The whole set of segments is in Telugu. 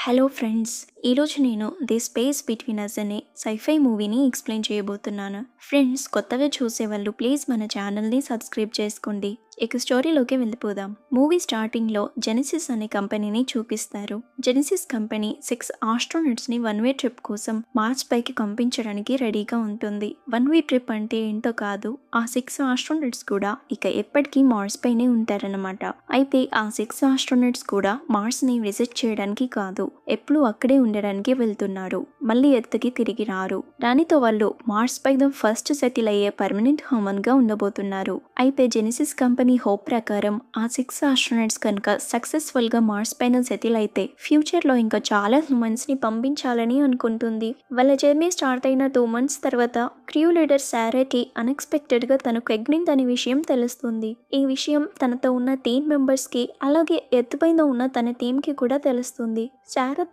హలో ఫ్రెండ్స్, ఈరోజు నేను ది స్పేస్ బిట్వీన్ అస్ అనే సైఫై మూవీని ఎక్స్ప్లెయిన్ చేయబోతున్నాను. ఫ్రెండ్స్, కొత్తగా చూసేవాళ్ళు ప్లీజ్ మన ఛానల్ని సబ్స్క్రైబ్ చేసుకోండి. ఇక స్టోరీలోకి వెళ్ళిపోదాం. మూవీ స్టార్టింగ్లో జెనిసిస్ అనే కంపెనీని చూపిస్తారు. జెనిసిస్ కంపెనీ 6 ఆస్ట్రోనట్స్ని వన్ వే ట్రిప్ కోసం మార్స్ పైకి పంపించడానికి రెడీగా ఉంటుంది. వన్ వే ట్రిప్ అంటే ఏంటో కాదు, ఆ 6 ఆస్ట్రోనట్స్ కూడా ఇక ఎప్పటికీ మార్స్ పైనే ఉంటారన్నమాట. అయితే ఆ 6 ఆస్ట్రోనట్స్ కూడా మార్స్ని విజిట్ చేయడానికి కాదు, ఎప్పుడు అక్కడే ఉండడానికి వెళ్తున్నారు. మళ్ళీ ఎర్త్కి తిరిగి రారు. దానితో వాళ్ళు మార్స్ పై ఫస్ట్ సెటిల్ అయ్యే పర్మనెంట్ హ్యూమన్ గా ఉండబోతున్నారు. అయితే జెనిసిస్ కంపెనీ హోప్ ప్రకారం ఆ 6 ఆస్ట్రోనట్స్ కనుక సక్సెస్ఫుల్ గా మార్స్ పైన సెటిల్ అయితే ఫ్యూచర్ లో ఇంకా చాలా హ్యూమన్స్ ని పంపించాలని అనుకుంటుంది. వాళ్ళ జర్నీ స్టార్ట్ అయిన 2 months తర్వాత క్రూ లీడర్ సారాకి అన్ఎక్స్పెక్టెడ్ గా తను ప్రెగ్నెంట్ అనే విషయం తెలుస్తుంది. ఈ విషయం తనతో ఉన్న టీమ్ మెంబర్స్ కి అలాగే ఎత్తుపైన ఉన్న తన టీమ్ కి కూడా తెలుస్తుంది. సారా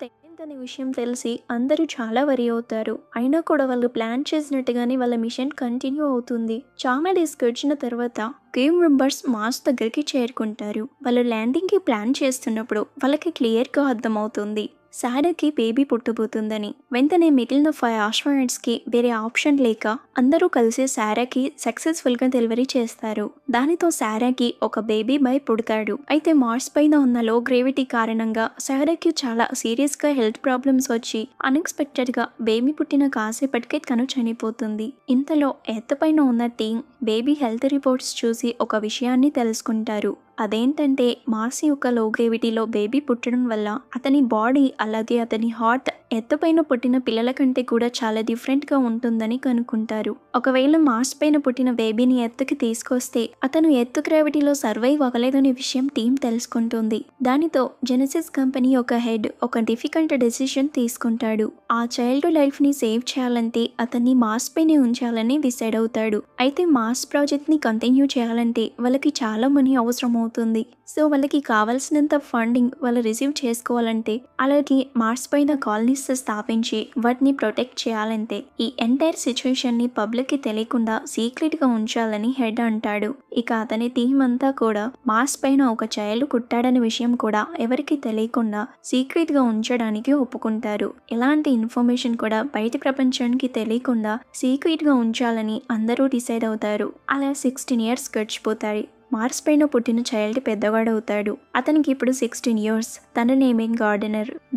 అనే విషయం తెలిసి అందరూ చాలా వరి అవుతారు. అయినా కూడా వాళ్ళు ప్లాన్ చేసినట్టుగానే వాళ్ళ మిషన్ కంటిన్యూ అవుతుంది. చాలా డేస్ గడిచిన తర్వాత క్రూ మెంబర్స్ మార్స్ దగ్గరికి చేరుకుంటారు. వాళ్ళు ల్యాండింగ్ కి ప్లాన్ చేస్తున్నప్పుడు వాళ్ళకి క్లియర్ గా అర్థమవుతుంది సారాకి బేబీ పుట్టబోతుందని. వెంటనే మిగిలిన 5 ఆస్ట్రోనట్స్ కి వేరే ఆప్షన్ లేక అందరూ కలిసి సారాకి సక్సెస్ఫుల్ గా డెలివరీ చేస్తారు. దానితో సారాకి ఒక బేబీ బాయ్ పుడతాడు. అయితే మార్స్ పైన ఉన్న లో గ్రేవిటీ కారణంగా సారాకి చాలా సీరియస్ గా హెల్త్ ప్రాబ్లమ్స్ వచ్చి అన్ఎక్స్పెక్టెడ్ గా బేబీ పుట్టిన కాసేపటికే తను చనిపోతుంది. ఇంతలో ఎర్త్ పైన ఉన్న టీం బేబీ హెల్త్ రిపోర్ట్స్ చూసి ఒక విషయాన్ని తెలుసుకుంటారు. అదేంటంటే మార్స్ యొక్క లో గ్రేవిటీలో బేబీ పుట్టడం వల్ల అతని బాడీ అలాగే అతని హార్ట్ ఎత్తుపైన పుట్టిన పిల్లల కంటే కూడా చాలా డిఫరెంట్గా ఉంటుందని కనుక్కుంటారు. ఒకవేళ మార్స్ పైన పుట్టిన బేబీని ఎత్తుకి తీసుకొస్తే అతను ఎత్తు గ్రావిటీలో సర్వైవ్ అవ్వలేదనే విషయం టీం తెలుసుకుంటుంది. దానితో జెనిసిస్ కంపెనీ ఒక హెడ్ ఒక డిఫికల్ట్ డెసిషన్ తీసుకుంటాడు. ఆ చైల్డ్ లైఫ్ని సేవ్ చేయాలంటే అతన్ని మార్స్ పైనే ఉంచాలని డిసైడ్ అవుతాడు. అయితే మార్స్ ప్రాజెక్ట్ని కంటిన్యూ చేయాలంటే వాళ్ళకి చాలా మనీ అవసరం అవుతుంది. సో వాళ్ళకి కావాల్సినంత ఫండింగ్ వాళ్ళు రిసీవ్ చేసుకోవాలంటే అలాగే మార్స్ పైన కాలనీస్ స్థాపించి వాటిని ప్రొటెక్ట్ చేయాలంటే ఈ ఎంటైర్ సిచ్యువేషన్ ని పబ్లిక్ కి తెలియకుండా సీక్రెట్ గా ఉంచాలని హెడ్ అంటాడు. ఇక అతని టీం అంతా కూడా మార్స్ పైన ఒక చైల్డ్ కుట్టాడనే విషయం కూడా ఎవరికి తెలియకుండా సీక్రెట్ గా ఉంచడానికి ఒప్పుకుంటారు. ఎలాంటి ఇన్ఫర్మేషన్ కూడా బయట ప్రపంచానికి తెలియకుండా సీక్రెట్ గా ఉంచాలని అందరూ డిసైడ్ అవుతారు. అలా 16 years గడిచిపోతాయి. మార్స్ పైన పుట్టిన చైల్డ్ పెద్దవాడవుతాడు. అతనికి ఇప్పుడు 16 years. తన నేమింగ్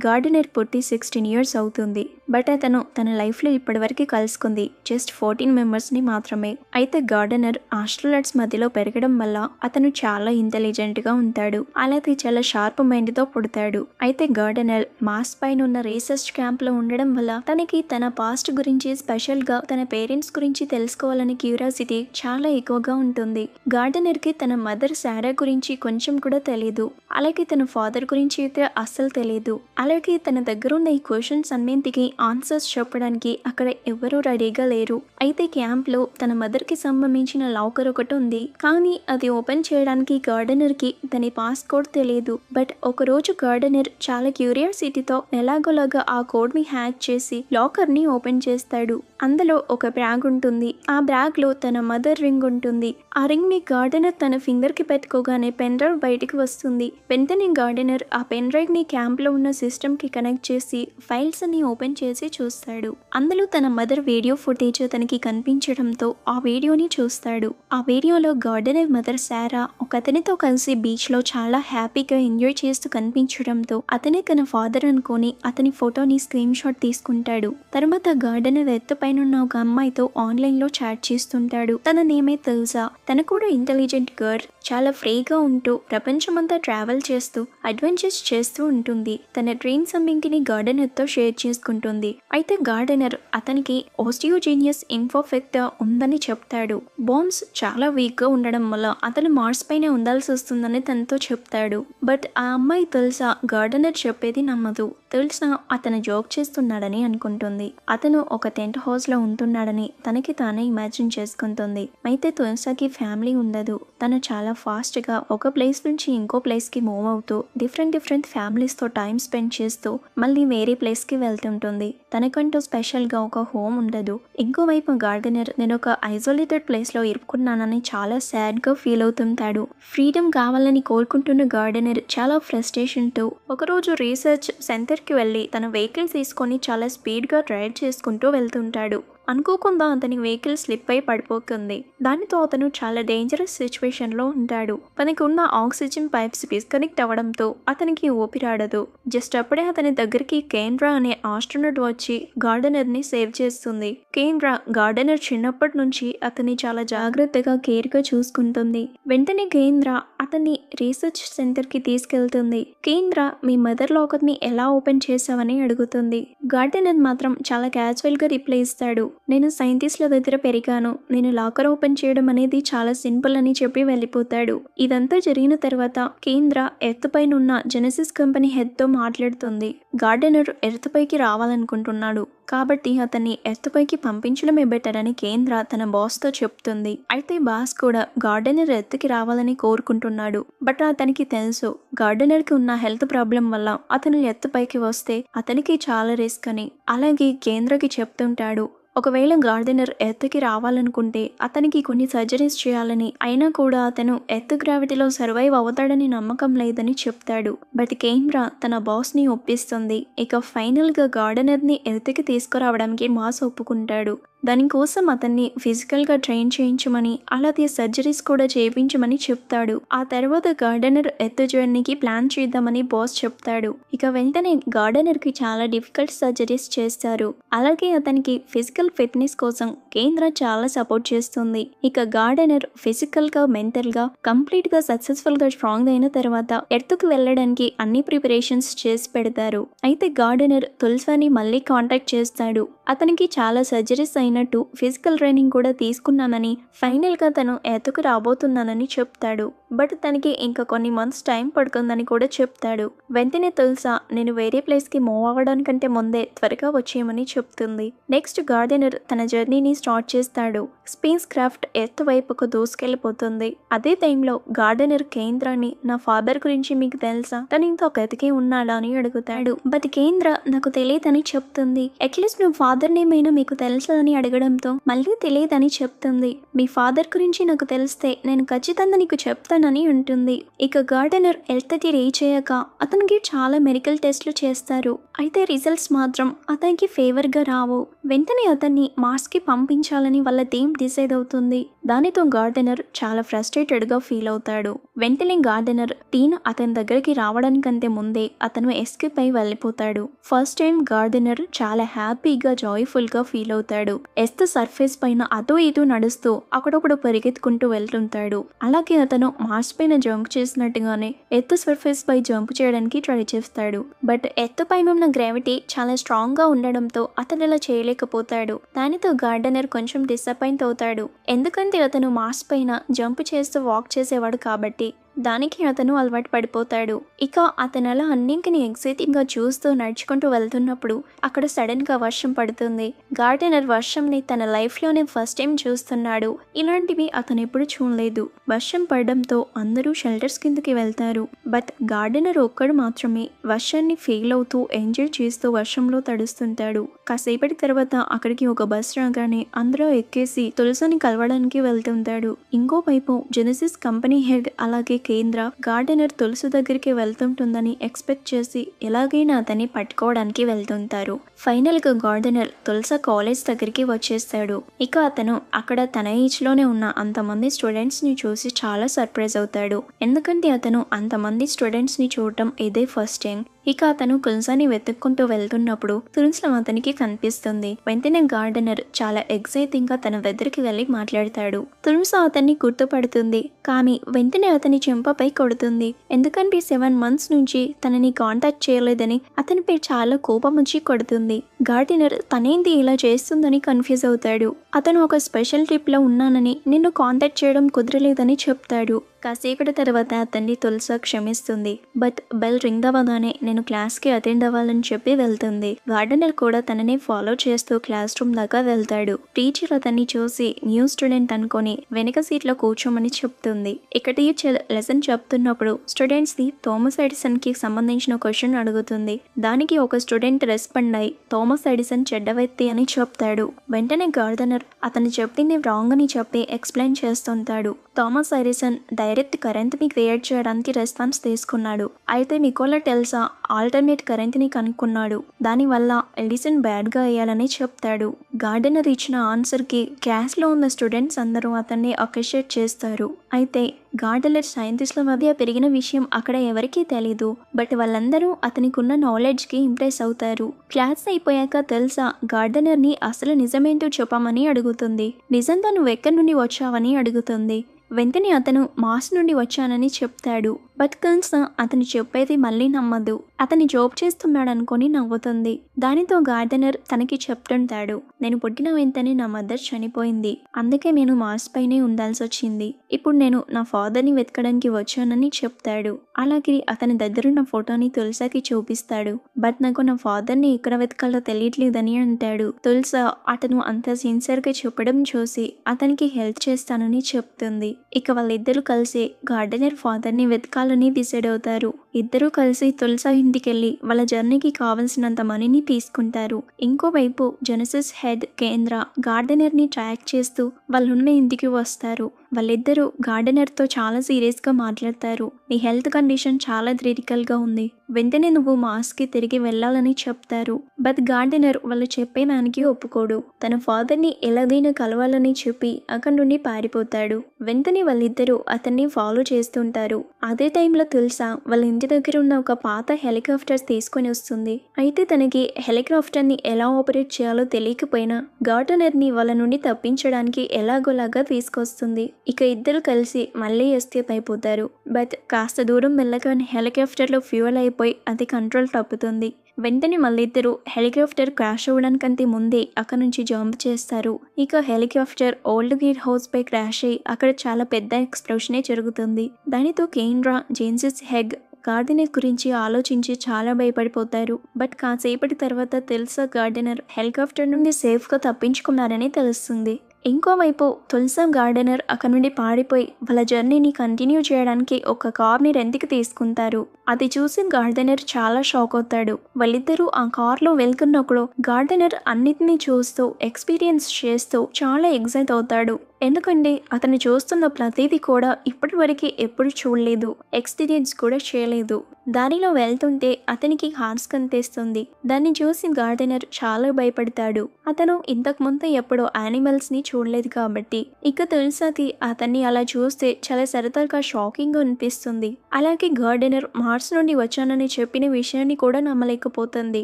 గార్డెనర్ పుట్టి 16 years అవుతుంది. బట్ అతను తన లైఫ్లో ఇప్పటివరకు కలుసుకుంది జస్ట్ 14 మెంబర్స్ని మాత్రమే. అయితే గార్డెనర్ ఆస్ట్రోనట్స్ మధ్యలో పెరగడం వల్ల అతను చాలా ఇంటెలిజెంట్గా ఉంటాడు. అలాగే చాలా షార్ప్ మైండ్తో పుడతాడు. అయితే గార్డెనర్ మార్స్ పైన ఉన్న రీసెర్చ్ క్యాంప్లో ఉండడం వల్ల తనకి తన పాస్ట్ గురించి స్పెషల్గా తన పేరెంట్స్ గురించి తెలుసుకోవాలనే క్యూరియాసిటీ చాలా ఎక్కువగా ఉంటుంది. గార్డెనర్కి తన మదర్ సారా గురించి కొంచెం కూడా తెలియదు. అలాగే తన ఫాదర్ గురించి అయితే అస్సలు తెలియదు. అలాగే తన దగ్గర ఉన్న ఈ క్వశ్చన్స్ అన్నింటికి ఆన్సర్స్ చెప్పడానికి అక్కడ ఎవరూ రెడీగా లేరు. అయితే క్యాంప్ లో తన మదర్ కి సంబంధించిన లాకర్ ఒకటి ఉంది. కానీ అది ఓపెన్ చేయడానికి గార్డెనర్ కి తన పాస్కోడ్ తెలియదు. బట్ ఒక రోజు గార్డెనర్ చాలా క్యూరియాసిటీతో ఎలాగోలాగా ఆ కోడ్ ని హ్యాక్ చేసి లాకర్ ని ఓపెన్ చేస్తాడు. అందులో ఒక బ్యాగ్ ఉంటుంది. ఆ బ్యాగ్ లో తన మదర్ రింగ్ ఉంటుంది. ఆ రింగ్ ని గార్డెనర్ తన ఫింగర్ కి పెట్టుకోగానే పెన్ డ్రైవ్ బయటికి వస్తుంది. వెంటనే గార్డెనర్ ఆ పెన్ డ్రైవ్ ని క్యాంప్ లో ఉన్న సిస్టమ్ కి కనెక్ట్ చేసి ఫైల్స్ ని ఓపెన్ చేసి చూస్తాడు. అందులో తన మదర్ వీడియో ఫుటేజ్ తనకి కనిపించడంతో ఆ వీడియోని చూస్తాడు. ఆ వీడియోలో గార్డెనర్ మదర్ సారా ఒక అతనితో కలిసి బీచ్ లో చాలా హ్యాపీగా ఎంజాయ్ చేస్తూ కనిపించడంతో అతనే తన ఫాదర్ అనుకొని అతని ఫోటోని స్క్రీన్ షాట్ తీసుకుంటాడు. తర్వాత గార్డెనర్ ఎత్తుపైన ఉన్న ఒక అమ్మాయితో ఆన్లైన్ లో చాట్ చేస్తుంటాడు. తన నేమే తెలుసా. తన కూడా ఇంటెలిజెంట్ గర్ల్, చాలా ఫ్రీగా ఉంటూ ప్రపంచమంతా ట్రావెల్ చేస్తూ అడ్వెంచర్స్ చేస్తూ ఉంటుంది. తన డ్రీమ్స్ అన్నింటిని గార్డెనర్ తో షేర్ చేసుకుంటుంది. అయితే గార్డెనర్ అతనికి ఓస్టియోజీనియస్ ఇంపర్ఫెక్ట్ ఉందని చెప్తాడు. బోన్స్ చాలా వీక్ గా ఉండడం వల్ల అతను మార్స్ పైనే ఉండాల్సి వస్తుందని తనతో చెప్తాడు. బట్ ఆ అమ్మాయి తెలుసా గార్డెనర్ చెప్పేది నమ్మదు. తెలుసా అతను జోక్ చేస్తున్నాడని అనుకుంటుంది. అతను ఒక టెంట్ హౌస్ లో ఉంటున్నాడని తనకి తానే ఇమాజిన్ చేసుకుంటుంది. అయితే తులసాకి ఫ్యామిలీ ఉండదు. తను చాలా ఫాస్ట్ గా ఒక ప్లేస్ నుంచి ఇంకో ప్లేస్ కి మూవ్ అవుతూ డిఫరెంట్ ఫ్యామిలీస్ తో టైం స్పెండ్ చేస్తూ మళ్ళీ వేరే ప్లేస్ కి వెళ్తుంటుంది. ఉంటుంది. తనకంటూ స్పెషల్గా ఒక హోమ్ ఉండదు. ఇంకోవైపు గార్డెనర్ నేను ఒక ఐసోలేటెడ్ ప్లేస్లో ఇరుక్కున్నానని చాలా సాడ్గా ఫీల్ అవుతుంటాడు. ఫ్రీడమ్ కావాలని కోరుకుంటున్న గార్డెనర్ చాలా ఫ్రస్ట్రేషన్తో ఒకరోజు రీసెర్చ్ సెంటర్కి వెళ్ళి తన వెహికల్ తీసుకొని చాలా స్పీడ్గా డ్రైవ్ చేసుకుంటూ వెళ్తుంటాడు. అనుకోకుండా అతని వెహికల్ స్లిప్ అయి పడిపోతుంది. దానితో అతను చాలా డేంజరస్ సిచ్యువేషన్లో ఉంటాడు. తనకి ఉన్న ఆక్సిజన్ పైప్స్ డిస్కనెక్ట్ అవ్వడంతో అతనికి ఊపిరాడదు. జస్ట్ అప్పుడే అతని దగ్గరికి కేంద్ర అనే ఆస్ట్రోనట్ వచ్చి గార్డెనర్ని సేవ్ చేస్తుంది. కేంద్ర గార్డెనర్ చిన్నప్పటి నుంచి అతన్ని చాలా జాగ్రత్తగా కేర్గా చూసుకుంటుంది. వెంటనే కేంద్ర అతన్ని రీసెర్చ్ సెంటర్కి తీసుకెళ్తుంది. కేంద్ర మీ మదర్ లాకర్ని ఎలా ఓపెన్ చేసావని అడుగుతుంది. గార్డెనర్ మాత్రం చాలా క్యాజువల్గా రిప్లై ఇస్తాడు. నేను సైంటిస్ట్ల దగ్గర పెరిగాను. నేను లాకర్ ఓపెన్ చేయడం అనేది చాలా సింపుల్ అని చెప్పి వెళ్ళిపోతాడు. ఇదంతా జరిగిన తర్వాత కేంద్ర ఎర్త్ పైన ఉన్న జెనసిస్ కంపెనీ హెడ్తో మాట్లాడుతుంది. గార్డెనర్ ఎర్త్ పైకి రావాలనుకుంటున్నాడు కాబట్టి అతన్ని ఎర్త్ పైకి పంపించడమే బెటర్ అని కేంద్ర తన బాస్తో చెప్తుంది. అయితే బాస్ కూడా గార్డెనర్ ఎర్త్కి రావాలని కోరుకుంటున్నాడు. బట్ అతనికి తెలుసు గార్డెనర్కి ఉన్న హెల్త్ ప్రాబ్లం వల్ల అతను ఎర్త్ పైకి వస్తే అతనికి చాలా రిస్క్ అని. అలాగే కేంద్రకి చెప్తుంటాడు ఒకవేళ గార్డెనర్ ఎర్త్కి రావాలనుకుంటే అతనికి కొన్ని సర్జరీస్ చేయాలని, అయినా కూడా అతను ఎర్త్ గ్రావిటీలో సర్వైవ్ అవుతాడని నమ్మకం లేదని చెప్తాడు. బట్ కేంద్ర తన బాస్ని ఒప్పిస్తుంది. ఇక ఫైనల్గా గార్డెనర్ని ఎర్త్కి తీసుకురావడానికి బాస్ ఒప్పుకుంటాడు. దానికోసం అతన్ని ఫిజికల్గా ట్రైన్ చేయించమని అలాగే సర్జరీస్ కూడా చేయించమని చెప్తాడు. ఆ తర్వాత గార్డెనర్ ఎర్త్ జర్నీకి ప్లాన్ చేద్దామని బాస్ చెప్తాడు. ఇక వెంటనే గార్డెనర్కి చాలా డిఫికల్ట్ సర్జరీస్ చేస్తారు. అలాగే అతనికి ఫిజికల్ ఫిట్నెస్ కోసం కేంద్ర చాలా సపోర్ట్ చేస్తుంది. ఇక గార్డెనర్ ఫిజికల్గా మెంటల్గా కంప్లీట్గా సక్సెస్ఫుల్గా స్ట్రాంగ్ అయిన తర్వాత ఎర్త్కి వెళ్ళడానికి అన్ని ప్రిపరేషన్స్ చేసి పెడతారు. అయితే గార్డెనర్ తులసాని మళ్ళీ కాంటాక్ట్ చేస్తాడు. అతనికి చాలా సర్జరీస్ అయినట్టు ఫిజికల్ ట్రైనింగ్ కూడా తీసుకున్నానని, ఫైనల్గా తను ఎర్త్కు రాబోతున్నానని చెప్తాడు. బట్ తనకి ఇంకా కొన్ని మంత్స్ టైం పడుతుందని కూడా చెప్తాడు. వెంటనే తులసా నేను వేరే ప్లేస్కి మూవ్ అవ్వడానికంటే ముందే త్వరగా వచ్చేయమని చెప్తుంది. నెక్స్ట్ గార్డెనర్ తన జర్నీని స్టార్ట్ చేస్తాడు. స్పేస్ క్రాఫ్ట్ ఎర్త్ వైపుకు దూసుకెళ్ళిపోతుంది. అదే టైంలో గార్డెనర్ కేంద్రాన్ని నా ఫాదర్ గురించి మీకు తెలుసా, తను ఇంకా బతికే ఉన్నాడా అని అడుగుతాడు. బట్ కేంద్ర నాకు తెలియదని చెప్తుంది. అట్లీస్ట్ నువ్వు ఫాదర్ నేమైనా మీకు తెలుసా అని అడగడంతో మళ్ళీ తెలియదని చెప్తుంది. మీ ఫాదర్ గురించి నాకు తెలిస్తే నేను ఖచ్చితంగా నీకు చెప్తానని ఉంటుంది. ఇక గార్డెనర్ ఎర్త్కి రీచ్ అయ్యాక అతనికి చాలా మెడికల్ టెస్ట్లు చేస్తారు. అయితే రిజల్ట్స్ మాత్రం అతనికి ఫేవర్గా రావు. వెంటనే అతన్ని మార్స్కి పంపించాలని వాళ్ళ టీం డిసైడ్ అవుతుంది. దానితో గార్డెనర్ చాలా ఫ్రస్ట్రేటెడ్గా ఫీల్ అవుతాడు. వెంటనే గార్డెనర్ టీన్ అతని దగ్గరికి రావడానికంటే ముందే అతను ఎస్కేప్ అయి వెళ్ళిపోతాడు. ఫస్ట్ టైం గార్డెనర్ చాలా హ్యాపీగా జాయ్ఫుల్గా ఫీల్ అవుతాడు. ఎర్త్ సర్ఫేస్ పైన అటూ ఇటూ నడుస్తూ అక్కడొకడు పరిగెత్తుకుంటూ వెళ్తుంటాడు. అలాగే అతను మార్స్ పైన జంప్ చేసినట్టుగానే ఎర్త్ సర్ఫేస్ పై జంప్ చేయడానికి ట్రై చేస్తాడు. బట్ ఎర్త్ పైన ఉన్న గ్రావిటీ చాలా స్ట్రాంగ్ గా ఉండడంతో అతను ఇలా చేయలేకపోతాడు. దానితో గార్డెనర్ కొంచెం డిసప్పాయింట్ అవుతాడు. ఎందుకంటే అతను మార్స్ పైన జంప్ చేస్తూ వాక్ చేసేవాడు కాబట్టి దానికి అతను అలవాటు పడిపోతాడు. ఇక అతను అలా అన్నింటిని ఎక్సైటింగ్గా చూస్తూ నడుచుకుంటూ వెళ్తున్నప్పుడు అక్కడ సడన్గా వర్షం పడుతుంది. గార్డెనర్ వర్షంని తన లైఫ్లోనే ఫస్ట్ టైం చూస్తున్నాడు. ఇలాంటివి అతను ఎప్పుడు చూడలేదు. వర్షం పడడంతో అందరూ షెల్టర్స్ కిందకి వెళ్తారు. బట్ గార్డెనర్ ఒక్కడు మాత్రమే వర్షాన్ని ఫీల్ అవుతూ ఎంజాయ్ చేస్తూ వర్షంలో తడుస్తుంటాడు. కాసేపటి తర్వాత అక్కడికి ఒక బస్ రాగానే అందరూ ఎక్కేసి తులసిని కలవడానికి వెళ్తుంటాడు. ఇంకోవైపు జెనసిస్ కంపెనీ హెడ్ అలాగే కేంద్ర గార్డెనర్ తులసి దగ్గరికి వెళ్తుంటుందని ఎక్స్పెక్ట్ చేసి ఎలాగైనా అతన్ని పట్టుకోవడానికి వెళ్తుంటారు. ఫైనల్ గా గార్డెనర్ తులసి కాలేజ్ దగ్గరికి వచ్చేస్తాడు. ఇక అతను అక్కడ తన ఏజ్ లోనే ఉన్న అంతమంది స్టూడెంట్స్ ని చూసి చాలా సర్ప్రైజ్ అవుతాడు. ఎందుకంటే అతను అంతమంది స్టూడెంట్స్ ని చూడటం ఇదే ఫస్ట్ టైం. ఇక అతను తులసిని వెతుక్కుంటూ వెళ్తున్నప్పుడు తులసి అతనికి కనిపిస్తుంది. వెంటనే గార్డెనర్ చాలా ఎక్సైటింగ్ గా తన దగ్గరికి వెళ్ళి మాట్లాడతాడు. తులసి అతన్ని గుర్తుపడుతుంది. కానీ వెంటనే అతని చెంపపై కొడుతుంది. ఎందుకంటే 7 months నుంచి తనని కాంటాక్ట్ చేయలేదని అతనిపై చాలా కోపం వచ్చి కొడుతుంది. గార్డెనర్ తనేంటి ఇలా చేస్తుందని కన్ఫ్యూజ్ అవుతాడు. అతను ఒక స్పెషల్ ట్రిప్ లో ఉన్నానని నిన్ను కాంటాక్ట్ చేయడం కుదరలేదని చెప్తాడు. కాసేపటి తర్వాత అతన్ని తులస క్షమిస్తుంది. బట్ బెల్ రింగ్ అవ్వగానే నేను క్లాస్కి అటెండ్ అవ్వాలని చెప్పి వెళ్తుంది. గార్డెనర్ కూడా తనని ఫాలో చేస్తూ క్లాస్ రూమ్ దాకా వెళ్తాడు. టీచర్ అతన్ని చూసి న్యూ స్టూడెంట్ అనుకొని వెనక సీట్లో కూర్చోమని చెప్తుంది. ఇక టీచర్ లెసన్ చెప్తున్నప్పుడు స్టూడెంట్స్ ని థామస్ ఎడిసన్ కి సంబంధించిన క్వశ్చన్ అడుగుతుంది. దానికి ఒక స్టూడెంట్ రెస్పాండ్ అయి థామస్ ఎడిసన్ చెడ్డ వ్యక్తి అని చెప్తాడు. వెంటనే గార్డెనర్ అతను చెప్పింది రాంగ్ అని చెప్పి ఎక్స్ప్లెయిన్ చేస్తుంటాడు. థామస్ ఎడిసన్ డైరెక్ట్ కరెంట్ని క్రియేట్ చేయడానికి రెస్పాన్స్ తీసుకున్నాడు. అయితే నికోలా టెస్లా ఆల్టర్నేట్ కరెంట్ని కనుక్కున్నాడు. దానివల్ల ఎడిసన్ బ్యాడ్గా అయ్యాలని చెప్తాడు. గార్డెనర్ ఇచ్చిన ఆన్సర్కి క్లాస్లో ఉన్న స్టూడెంట్స్ అందరూ అతన్ని అప్రిషియేట్ చేస్తారు. అయితే గార్డెనర్ సైంటిస్ట్ల మధ్య పెరిగిన విషయం అక్కడ ఎవరికీ తెలీదు. బట్ వాళ్ళందరూ అతనికి ఉన్న నాలెడ్జ్కి ఇంప్రెస్ అవుతారు. క్లాస్ అయిపోయాక తెలుసా గార్డెనర్ని అసలు నిజమేంటో చెప్పమని అడుగుతుంది. నిజంగా నువ్వు ఎక్కడి నుండి వచ్చావని అడుగుతుంది. వెంటనే అతను మార్స్ నుండి వచ్చానని చెప్తాడు. బట్ కల్సా అతను చెప్పేది మళ్ళీ నమ్మదు. అతని జాబ్ చేస్తున్నాడు అనుకొని నవ్వుతుంది. దానితో గార్డెనర్ తనకి చెప్తుంటాడు, నేను పుట్టిన వెంటనే నా మదర్ చనిపోయింది, అందుకే నేను మార్స్ పైనే ఉండాల్సి వచ్చింది. ఇప్పుడు నేను నా ఫాదర్ని వెతకడానికి వచ్చానని చెప్తాడు. అలాగే అతని దగ్గరున్న ఫోటోని తులసాకి చూపిస్తాడు. బట్ నాకు నా ఫాదర్ని ఎక్కడ వెతకాలో తెలియట్లేదని అంటాడు. తులసా అతను అంత సిన్సియర్గా చెప్పడం చూసి అతనికి హెల్ప్ చేస్తానని చెప్తుంది. ఇక వాళ్ళిద్దరూ కలిసి గార్డెనర్ ఫాదర్ని వెతకాలని డిసైడ్ అవుతారు. ఇద్దరూ కలిసి తులసా ఇంటికెళ్ళి వాళ్ళ జర్నీకి కావాల్సినంత మనీని తీసుకుంటారు. ఇంకోవైపు జెనసిస్ హెడ్ కేంద్ర గార్డెనర్ని ట్రాక్ చేస్తూ వాళ్ళున్న ఇంటికి వస్తారు. వాళ్ళిద్దరూ గార్డెనర్తో చాలా సీరియస్గా మాట్లాడతారు. నీ హెల్త్ కండిషన్ చాలా క్రిటికల్గా ఉంది, వెంటనే నువ్వు మార్స్కి తిరిగి వెళ్ళాలని చెప్తారు. బట్ గార్డెనర్ వాళ్ళు చెప్పేదానికి ఒప్పుకోడు. తన ఫాదర్ని ఎలాగైనా కలవాలని చెప్పి అక్కడి నుండి పారిపోతాడు. వెంటనే వాళ్ళిద్దరూ అతన్ని ఫాలో చేస్తుంటారు. అదే టైంలో తులసా వాళ్ళ ఇంటి దగ్గర ఉన్న ఒక పాత హెలికాప్టర్ తీసుకొని వస్తుంది. అయితే తనకి హెలికాప్టర్ని ఎలా ఆపరేట్ చేయాలో తెలియకపోయినా గార్డెనర్ని వాళ్ళ నుండి తప్పించడానికి ఎలాగోలాగా తీసుకొస్తుంది. ఇక ఇద్దరు కలిసి మళ్ళీ ఎస్కేప్ అయిపోతారు. బట్ కాస్త దూరం వెళ్ళగానే హెలికాప్టర్లో ఫ్యూయల్ అయిపోయి అది కంట్రోల్ తప్పుతుంది. వెంటనే మళ్ళిద్దరూ హెలికాప్టర్ క్రాష్ అవ్వడానికంటే ముందే అక్కడ నుంచి జంప్ చేస్తారు. ఇక హెలికాప్టర్ ఓల్డ్ గేట్ హౌస్ పై క్రాష్ అయ్యి అక్కడ చాలా పెద్ద ఎక్స్ప్లోషనే జరుగుతుంది. దానితో కేంద్ర జెనసిస్ హెడ్ గార్డెనర్ గురించి ఆలోచించి చాలా భయపడిపోతారు. బట్ కాసేపటి తర్వాత తులసా గార్డెనర్ హెలికాప్టర్ నుండి సేఫ్గా తప్పించుకున్నారని తెలుస్తుంది. ఇంకోవైపు తులసా గార్డెనర్ అక్కడ నుండి పారిపోయి వాళ్ళ జర్నీని కంటిన్యూ చేయడానికి ఒక కార్ని రెంట్కి తీసుకుంటారు. అది చూసి గార్డెనర్ చాలా షాక్ అవుతాడు. వాళ్ళిద్దరూ ఆ కార్లో వెళ్తున్నప్పుడు గార్డెనర్ అన్నిటినీ చూస్తూ ఎక్స్పీరియన్స్ చేస్తూ చాలా ఎక్సైట్ అవుతాడు. ఎందుకంటే అతను చూస్తున్న ప్రతిదీ కూడా ఇప్పటివరకు ఎప్పుడు చూడలేదు, ఎక్స్పీరియన్స్ కూడా చేయలేదు. దారిలో వెళ్తుంటే అతనికి హార్స్ కనిపిస్తుంది. దాన్ని చూసి గార్డెనర్ చాలా భయపడతాడు. అతను ఇంతకు ముందు ఎప్పుడో యానిమల్స్ని చూడలేదు కాబట్టి. ఇక తులసాకి అతన్ని అలా చూస్తే చాలా సరదాగా షాకింగ్గా అనిపిస్తుంది. అలాగే గార్డెనర్ మార్స్ నుండి వచ్చానని చెప్పిన విషయాన్ని కూడా నమ్మలేకపోతుంది.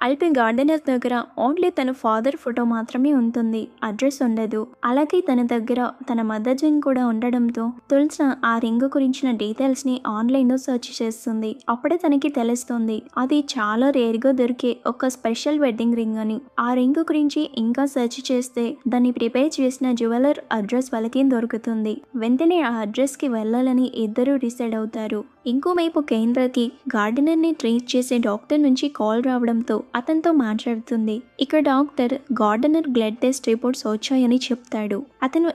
అయితే గార్డెనర్ దగ్గర ఓన్లీ తన ఫాదర్ ఫోటో మాత్రమే ఉంటుంది, అడ్రస్ ఉండదు. అలాగే తన దగ్గర తన మదర్ జిన్ కూడా ఉండడంతో తులసా ఆ రింగ్ గురించిన డీటెయిల్స్ ని ఆన్లైన్ లో సెర్చ్ చేస్తుంది. అప్పుడే తనకి తెలుస్తుంది అది చాలా రేర్ గా దొరికే ఒక స్పెషల్ వెడ్డింగ్ రింగ్ అని. ఆ రింగ్ గురించి ఇంకా సెర్చ్ చేస్తే దాన్ని ప్రిపేర్ చేసిన జ్యువెలర్ అడ్రస్ వాళ్ళకి దొరుకుతుంది. వెంటనే ఆ అడ్రస్ కి వెళ్ళాలని ఇద్దరు డిసైడ్ అవుతారు. ఇంకోవైపు కేంద్రకి గార్డెనర్ ని ట్రీట్ చేసే డాక్టర్ నుంచి కాల్ రావడంతో అతనితో మాట్లాడుతుంది. ఇక doctor gardener blood test reports వచ్చాయని చెప్తాడు. అతను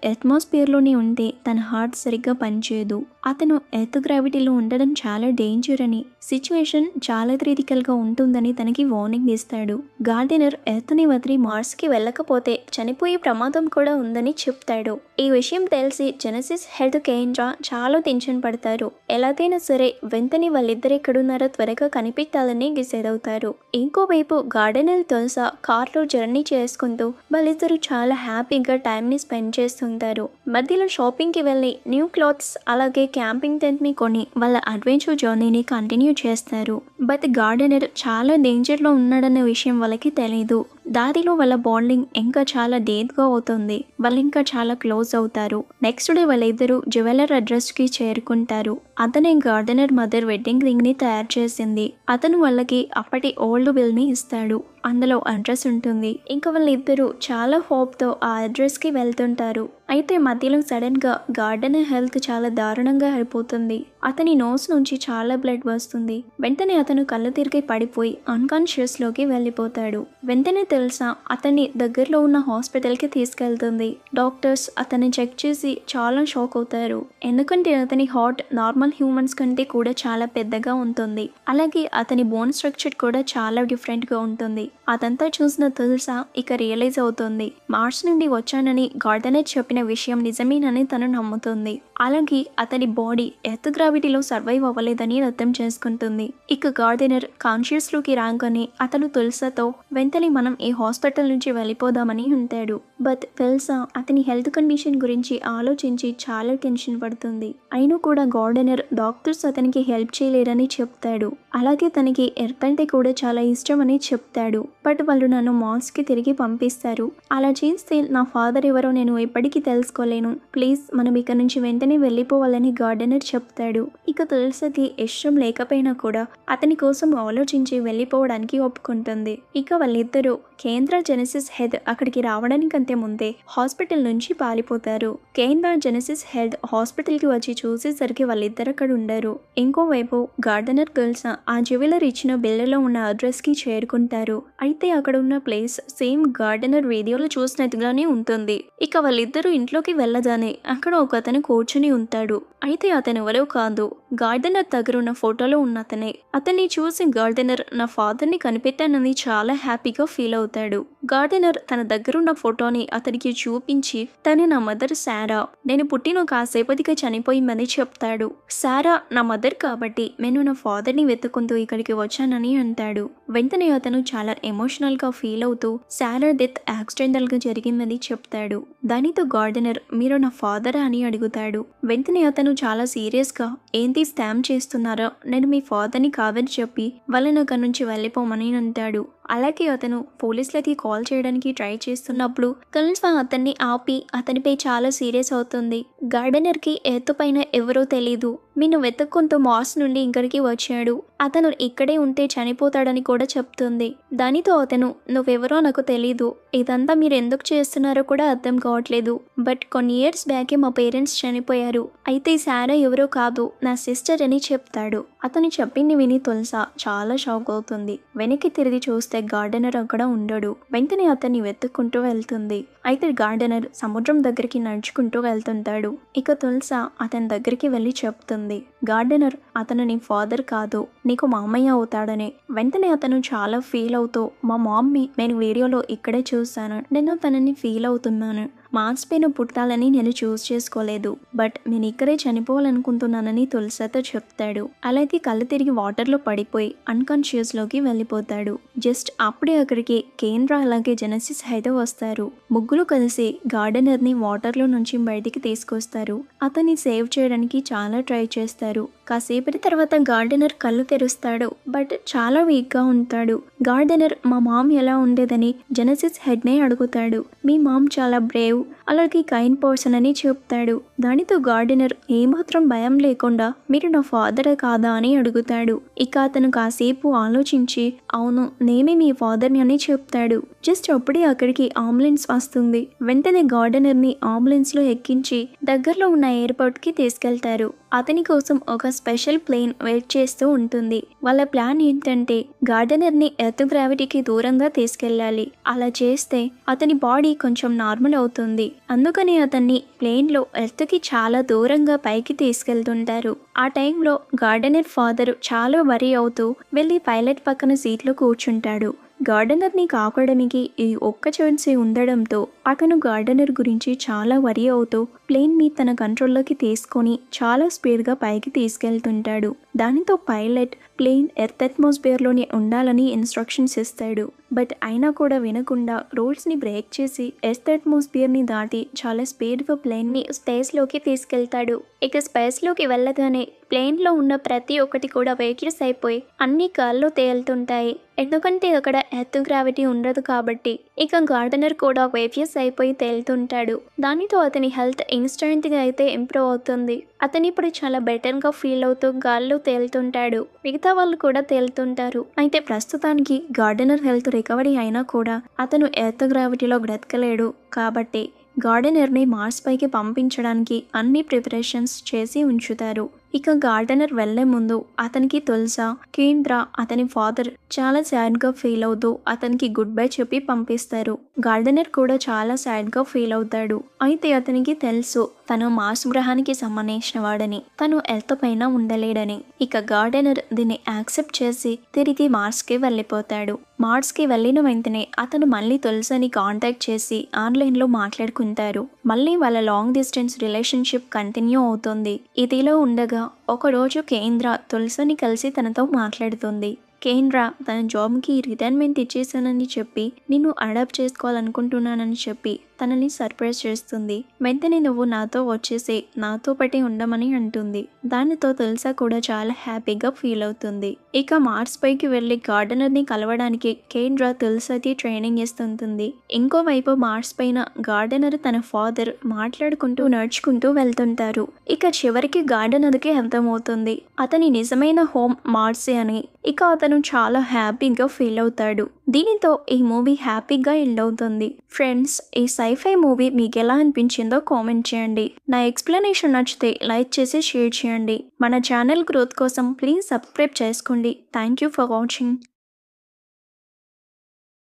అట్మాస్ఫియర్లోనే ఉంటే తన హార్ట్ సరిగ్గా పనిచేయదు. అతను ఎర్త్ గ్రావిటీలో ఉండడం చాలా డేంజర్ అని, సిచ్యువేషన్ చాలా క్రిటికల్గా ఉంటుందని తనకి వార్నింగ్ ఇస్తాడు. గార్డెనర్ ఎర్త్ని వదిలి మార్స్కి వెళ్ళకపోతే చనిపోయే ప్రమాదం కూడా ఉందని చెప్తాడు. ఈ విషయం తెలిసి జెనసిస్ హెడ్ కేంద్ర చాలా టెన్షన్ పడతారు. ఎలాగైనా సరే వెంటనే వాళ్ళిద్దరు ఎక్కడున్నారో త్వరగా కనిపెట్టాలని డిసైడ్ అవుతారు. ఇంకోవైపు గార్డెనర్ తులసా కార్లో జర్నీ చేసుకుంటూ వాళ్ళిద్దరూ చాలా హ్యాపీగా టైంని స్పెండ్ చేస్తుంటారు. మధ్యలో షాపింగ్కి వెళ్ళి న్యూ క్లాత్స్ అలాగే క్యాంపింగ్ టెంట్ని కొని వాళ్ళ అడ్వెంచర్ జర్నీని కంటిన్యూ చేస్తారు. బట్ గార్డెనర్ చాలా డేంజర్లో ఉన్నాడన్న విషయం వాళ్ళకి తెలీదు. దారిలో వాళ్ళ బాండింగ్ ఇంకా చాలా డీప్గా అవుతుంది. వాళ్ళు ఇంకా చాలా క్లోజ్ అవుతారు. నెక్స్ట్ డే వాళ్ళిద్దరూ జ్యువెలర్ అడ్రస్కి చేరుకుంటారు. అతనే గార్డెనర్ మదర్ వెడ్డింగ్ రింగ్ని తయారు చేసింది. అతను వాళ్ళకి అప్పటి ఓల్డ్ బిల్ని ఇస్తాడు. అందులో అడ్రస్ ఉంటుంది. ఇంకా వాళ్ళిద్దరూ చాలా హోప్తో ఆ అడ్రస్కి వెళ్తుంటారు. అయితే మధ్యలో సడన్గా గార్డెనర్ హెల్త్ చాలా దారుణంగా అయిపోతుంది. అతని నోస్ నుంచి చాలా బ్లడ్ వస్తుంది. వెంటనే అతను కళ్ళు తిరిగి పడిపోయి అన్కాన్షియస్లోకి వెళ్ళిపోతాడు. వెంటనే తెలుసా అతన్ని దగ్గరలో ఉన్న హాస్పిటల్కి తీసుకెళ్తుంది. డాక్టర్స్ అతన్ని చెక్ చేసి చాలా షాక్ అవుతారు. ఎందుకంటే అతని హార్ట్ నార్మల్ హ్యూమన్స్ కంటే కూడా చాలా పెద్దగా ఉంటుంది. అలాగే అతని బోన్ స్ట్రక్చర్ కూడా చాలా డిఫరెంట్గా ఉంటుంది. అదంతా చూసిన తుల్సా ఇక రియలైజ్ అవుతుంది. మార్స్ నుండి వచ్చానని గార్డెనర్ చెప్పిన విషయం నిజమేనని తను నమ్ముతుంది. అలాగే అతని బాడీ ఎర్త్ గ్రావిటీలో సర్వైవ్ అవ్వలేదని అర్థం చేసుకుంటుంది. ఇక గార్డెనర్ కాన్షియస్లోకి రాగానే అతను తుల్సాతో వెంటనే మనం ఈ హాస్పిటల్ నుంచి వెళ్ళిపోదామని అంటాడు. బట్ తుల్సా అతని హెల్త్ కండిషన్ గురించి ఆలోచించి చాలా టెన్షన్ పడుతుంది. అయినా కూడా గార్డెనర్ డాక్టర్స్ అతనికి హెల్ప్ చేయలేరని చెప్తాడు. అలాగే తనకి ఎర్త్ అంటే కూడా చాలా ఇష్టం అని చెప్తాడు. బట్ వాళ్ళు నన్ను మాస్కి తిరిగి పంపిస్తారు. అలా చేస్తే నా ఫాదర్ ఎవరో నేను ఎప్పటికీ తెలుసుకోలేను. ప్లీజ్ మనం ఇక్కడ నుంచి వెంటనే వెళ్ళిపోవాలని గార్డెనర్ చెప్తాడు. ఇక తులసికి ఇష్టం లేకపోయినా కూడా అతని కోసం ఆలోచించి వెళ్ళిపోవడానికి ఒప్పుకుంటుంది. ఇక వాళ్ళిద్దరూ కేంద్ర జెనెసిస్ హెడ్ అక్కడికి రావడానికంటే ముందే హాస్పిటల్ నుంచి పారిపోతారు. కేంద్ర జెనెసిస్ హెడ్ హాస్పిటల్కి వచ్చి చూసేసరికి వాళ్ళిద్దరు అక్కడ ఉండరు. ఇంకోవైపు గార్డెనర్ తులసి ఆ జ్యువెలర్ ఇచ్చిన బిల్లులో ఉన్న అడ్రస్కి చేరుకుంటారు. అయితే అక్కడ ఉన్న ప్లేస్ సేమ్ గార్డెనర్ వీడియోలో చూసినట్టుగానే ఉంటుంది. ఇక వాళ్ళిద్దరూ ఇంట్లోకి వెళ్ళగానే అక్కడ ఒక అతను కూర్చుని ఉంటాడు. అయితే అతను ఎవరో కాదు, గార్డెనర్ దగ్గర ఉన్న ఫోటోలో ఉన్న అతనే. అతన్ని చూసి గార్డెనర్ నా ఫాదర్ని కనిపెట్టానని చాలా హ్యాపీగా ఫీల్ అవుతాడు. గార్డెనర్ తన దగ్గరున్న ఫోటోని అతనికి చూపించి తను నా మదర్ సారా, నేను పుట్టిన కాసేపటిగా చనిపోయిందని చెప్తాడు. సారా నా మదర్ కాబట్టి నేను నా ఫాదర్ని వెతుక్కుంటూ ఇక్కడికి వచ్చానని అంటాడు. వెంటనే అతను చాలా ఎమోషనల్గా ఫీల్ అవుతూ సారా డెత్ యాక్సిడెంటల్గా జరిగిందని చెప్తాడు. దానితో గార్డెనర్ మీరు నా ఫాదరా అని అడుగుతాడు. వెంటనే అతను చాలా సీరియస్గా ఏంటి స్కామ్ చేస్తున్నారో, నేను మీ ఫాదర్ని కాదని చెప్పి వాళ్ళని అక్కడి నుంచి వెళ్ళిపోమని అంటాడు. అలాగే అతను పోలీసులకి కాల్ చేయడానికి ట్రై చేస్తున్నప్పుడు కల్సా అతన్ని ఆపి అతనిపై చాలా సీరియస్ అవుతుంది. గార్డెనర్కి ఎర్త్ పైన ఎవరో తెలీదు, నిన్ను వెతుక్కుంటూ మార్స్ నుండి ఇక్కడికి వచ్చాడు, అతను ఇక్కడే ఉంటే చనిపోతాడని కూడా చెప్తుంది. దానితో అతను నువ్వెవరో నాకు తెలీదు, ఇదంతా మీరు ఎందుకు చేస్తున్నారో కూడా అర్థం కావట్లేదు, బట్ కొన్ని ఇయర్స్ బ్యాకే మా పేరెంట్స్ చనిపోయారు, అయితే సారా ఎవరో కాదు నా సిస్టర్ అని చెప్తాడు. అతను చెప్పింది విని తులసా చాలా షాక్ అవుతుంది. వెనక్కి తిరిగి చూస్తే గార్డెనర్ అక్కడ ఉండడు. వెంటనే అతన్ని వెతుక్కుంటూ వెళ్తుంది. అయితే గార్డెనర్ సముద్రం దగ్గరికి నడుచుకుంటూ వెళ్తుంటాడు. ఇక తులసా అతని దగ్గరికి వెళ్ళి చెప్తుంది, గార్డెనర్ అతను నీ ఫాదర్ కాదు, నీకు మామయ్య అవుతాడని. వెంటనే అతను చాలా ఫీల్ అవుతూ మా మమ్మీ నేను వీడియోలో ఇక్కడే చూశాను, నేను తనని ఫీల్ అవుతున్నాను, మార్స్ పైన పుట్టాలని నేను చూస్ చేసుకోలేదు, బట్ నేను ఇక్కడే చనిపోవాలనుకుంటున్నానని తులసితో చెప్తాడు. అలాగే కళ్ళు తిరిగి వాటర్లో పడిపోయి అన్కాన్షియస్లోకి వెళ్ళిపోతాడు. జస్ట్ అప్పుడే అక్కడికి కేంద్ర అలాగే జెనెసిస్ హెడ్ వస్తారు. ముగ్గురు కలిసి గార్డెనర్ని వాటర్లో నుంచి బయటికి తీసుకొస్తారు. అతన్ని సేవ్ చేయడానికి చాలా ట్రై చేస్తారు. కాసేపటి తర్వాత గార్డెనర్ కళ్ళు తెరుస్తాడు, బట్ చాలా వీక్గా ఉంటాడు. గార్డెనర్ మా మామ్ ఎలా ఉండేదని జెనెసిస్ హెడ్నే అడుగుతాడు. మీ మామ్ చాలా బ్రేవ్ అలాగే కైండ్ పర్సన్ అని చెప్తాడు. దానితో గార్డెనర్ ఏమాత్రం భయం లేకుండా మీరు నా ఫాదర్ కాదా అని అడుగుతాడు. ఇక అతను కాసేపు ఆలోచించి అవును నేనే మీ ఫాదర్ని అని చెప్తాడు. జస్ట్ అప్పుడే అక్కడికి అంబులెన్స్ వస్తుంది. వెంటనే గార్డెనర్ని అంబులెన్స్లో ఎక్కించి దగ్గరలో ఉన్న ఎయిర్పోర్ట్కి తీసుకెళ్తారు. అతని కోసం ఒక స్పెషల్ ప్లేన్ వెయిట్ చేస్తూ ఉంటుంది. వాళ్ళ ప్లాన్ ఏంటంటే గార్డెనర్ని ఎర్త్ గ్రావిటీకి దూరంగా తీసుకెళ్ళాలి. అలా చేస్తే అతని బాడీ కొంచెం నార్మల్ అవుతుంది. అందుకని అతన్ని ప్లేన్లో ఎర్త్కి చాలా దూరంగా పైకి తీసుకెళ్తుంటారు. ఆ టైంలో గార్డెనర్ ఫాదర్ చాలా వరీ అవుతూ వెళ్ళి పైలట్ పక్కన సీట్లో కూర్చుంటాడు. గార్డెనర్ని కాపాడడానికి ఈ ఒక్క ఛాన్సే ఉండడంతో అతను గార్డెనర్ గురించి చాలా వరీ అవుతూ ప్లేన్ని తన కంట్రోల్లోకి తీసుకొని చాలా స్పీడ్గా పైకి తీసుకెళ్తుంటాడు. దానితో పైలట్ ప్లేన్ ఎర్త్ అట్మాస్ఫియర్లోనే ఉండాలని ఇన్స్ట్రక్షన్స్ ఇస్తాడు. బట్ అయినా కూడా వినకుండా రూల్స్ని బ్రేక్ చేసి ఎర్త్ అట్మాస్ఫియర్ని దాటి చాలా స్పీడ్గా ప్లేన్ని స్పేస్లోకి తీసుకెళ్తాడు. ఇక స్పేస్లోకి వెళ్ళగానే ప్లేన్లో ఉన్న ప్రతి ఒక్కటి కూడా వెహికల్స్ అయిపోయి అన్ని గాల్లో తేలుతుంటాయి. ఎందుకంటే అక్కడ ఎర్త్ గ్రావిటీ ఉండదు కాబట్టి. ఇక గార్డెనర్ కూడా వేవ్యస్ అయిపోయి తేలుతుంటాడు. దానితో అతని హెల్త్ ఇన్స్టెంట్గా అయితే ఇంప్రూవ్ అవుతుంది. అతను ఇప్పుడు చాలా బెటర్గా ఫీల్ అవుతూ గాల్లో తేలుతుంటాడు. మిగతా వాళ్ళు కూడా తేలుతుంటారు. అయితే ప్రస్తుతానికి గార్డెనర్ హెల్త్ రికవరీ అయినా కూడా అతను ఎర్త్ గ్రావిటీలో బ్రతకలేడు. కాబట్టి గార్డెనర్ని మార్స్ పైకి పంపించడానికి అన్ని ప్రిపరేషన్స్ చేసి ఉంచుతారు. ఇక గార్డెనర్ వెళ్లే ముందు అతనికి తులసా, కేంద్ర అతని ఫాదర్ చాలా సాడ్గా ఫీల్ అవుతూ అతనికి గుడ్ బై చెప్పి పంపిస్తారు. గార్డెనర్ కూడా చాలా సాడ్గా ఫీల్ అవుతాడు. అయితే అతనికి తెలుసు తను మార్స్ గ్రహానికి సంబంధించిన వాడని, తను ఎర్త్ పైన ఉండలేడని. ఇక గార్డెనర్ దీన్ని యాక్సెప్ట్ చేసి తిరిగి మార్స్కి వెళ్ళిపోతాడు. మార్స్కి వెళ్ళిన వెంటనే అతను మళ్ళీ తులసాని కాంటాక్ట్ చేసి ఆన్లైన్లో మాట్లాడుకుంటారు. మళ్ళీ వాళ్ళ లాంగ్ డిస్టెన్స్ రిలేషన్షిప్ కంటిన్యూ అవుతుంది. ఇదిలో ఉండగా ఒకరోజు కేంద్ర తులసిని కలిసి తనతో మాట్లాడుతుంది. కేంద్ర తన జాబ్కి రిటైర్మెంట్ ఇచ్చేసానని చెప్పి నిన్ను అడాప్ట్ చేసుకోవాలనుకుంటున్నానని చెప్పి తనని సర్ప్రైజ్ చేస్తుంది. వెంటనే నువ్వు నాతో వచ్చేసి నాతో పాటే ఉండమని అంటుంది. దానితో తులసా కూడా చాలా హ్యాపీగా ఫీల్ అవుతుంది. ఇక మార్స్ పైకి వెళ్ళి గార్డెనర్ని కలవడానికి కేంద్ర తులసాకి ట్రైనింగ్ ఇస్తుంటుంది. ఇంకోవైపు మార్స్ పైన గార్డెనర్ తన ఫాదర్ మాట్లాడుకుంటూ నడుచుకుంటూ వెళ్తుంటారు. ఇక చివరికి గార్డెనర్కి అర్థమవుతుంది అతని నిజమైన హోమ్ మార్సే అని. ఇక అతను చాలా హ్యాపీగా ఫీల్ అవుతాడు. దీనితో ఈ మూవీ హ్యాపీగా ఎండ్ అవుతుంది. ఫ్రెండ్స్, ఈ సైఫై మూవీ మీకు ఎలా అనిపించిందో కామెంట్ చేయండి. నా ఎక్స్ప్లెనేషన్ నచ్చితే లైక్ చేసి షేర్ చేయండి. మన ఛానల్ గ్రోత్ కోసం ప్లీజ్ సబ్స్క్రైబ్ చేసుకోండి. Thank you for watching.